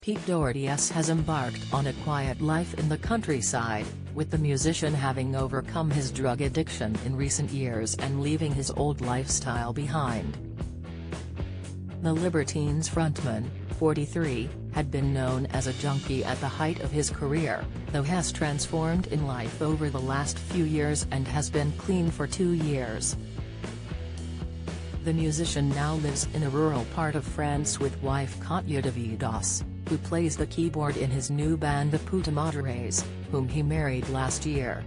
Pete Doherty has embarked on a quiet life in the countryside, with the musician having overcome his drug addiction in recent years and leaving his old lifestyle behind. The Libertines frontman, 43, had been known as a junkie at the height of his career, though has transformed in life over the last few years and has been clean for 2 years. The musician now lives in a rural part of France with wife Katja Davidos, who plays the keyboard in his new band the Putamadares, whom he married last year.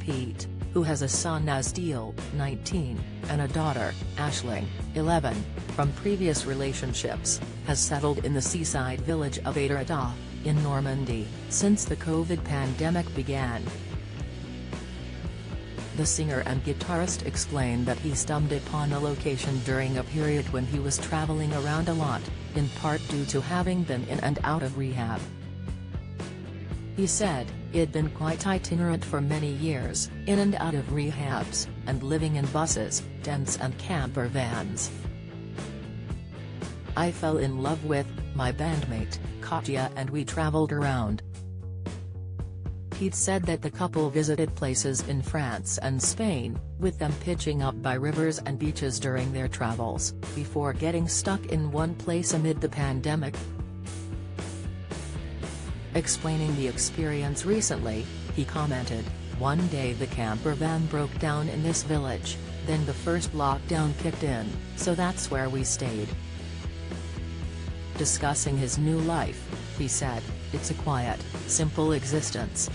Pete, who has a son Asdeel, 19, and a daughter, Aisling, 11, from previous relationships, has settled in the seaside village of Doherty, in Normandy, since the COVID pandemic began. The singer and guitarist explained that he stumbled upon the location during a period when he was traveling around a lot, in part due to having been in and out of rehab. He said, "It'd been quite itinerant for many years, in and out of rehabs, and living in buses, tents and camper vans. I fell in love with my bandmate, Katja, and we traveled around." Pete said that the couple visited places in France and Spain, with them pitching up by rivers and beaches during their travels, before getting stuck in one place amid the pandemic. Explaining the experience recently, he commented, "One day the camper van broke down in this village, then the first lockdown kicked in, so that's where we stayed." Discussing his new life, he said, "It's a quiet, simple existence.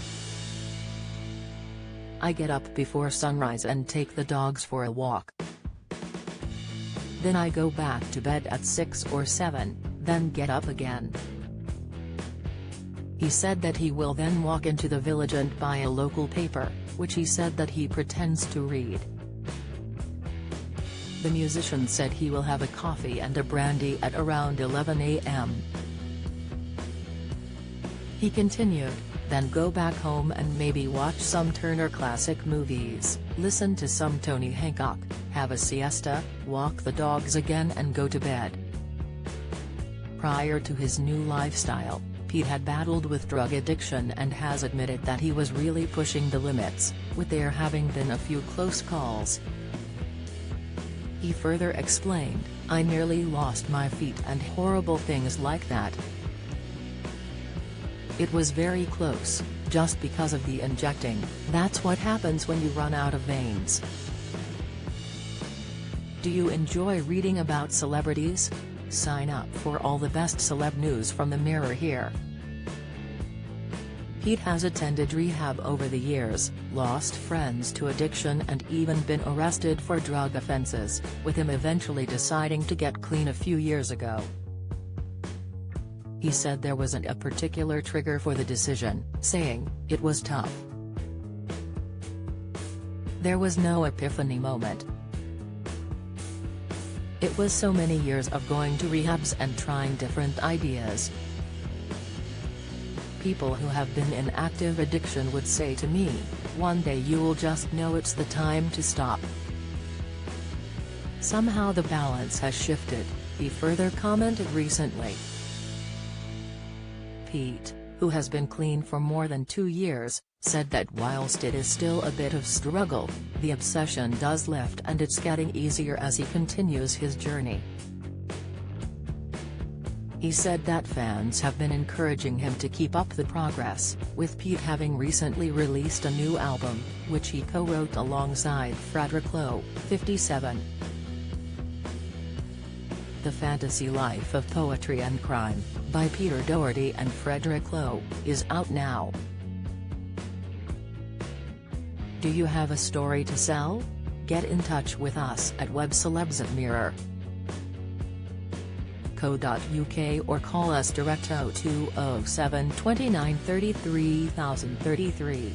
I get up before sunrise and take the dogs for a walk. Then I go back to bed at 6 or 7, then get up again." He said that he will then walk into the village and buy a local paper, which he said that he pretends to read. The musician said he will have a coffee and a brandy at around 11 a.m. He continued, "Then go back home and maybe watch some Turner Classic Movies, listen to some Tony Hancock, have a siesta, walk the dogs again and go to bed." Prior to his new lifestyle, Pete had battled with drug addiction and has admitted that he was really pushing the limits, with there having been a few close calls. He further explained, "I nearly lost my feet and horrible things like that. It was very close, just because of the injecting. That's what happens when you run out of veins." Do you enjoy reading about celebrities? Sign up for all the best celeb news from the Mirror here. Pete has attended rehab over the years, lost friends to addiction and even been arrested for drug offenses, with him eventually deciding to get clean a few years ago. He said there wasn't a particular trigger for the decision, saying, "It was tough. There was no epiphany moment. It was so many years of going to rehabs and trying different ideas. People who have been in active addiction would say to me, 'One day you'll just know it's the time to stop.' Somehow the balance has shifted," he further commented recently. Pete, who has been clean for more than 2 years, said that whilst it is still a bit of struggle, the obsession does lift and it's getting easier as he continues his journey. He said that fans have been encouraging him to keep up the progress, with Pete having recently released a new album, which he co-wrote alongside Frederick Lowe, 57. The Fantasy Life of Poetry and Crime, by Peter Doherty and Frederick Lowe, is out now. Do you have a story to sell? Get in touch with us at webcelebs@mirror.co.uk or call us direct 0207 29 33 033.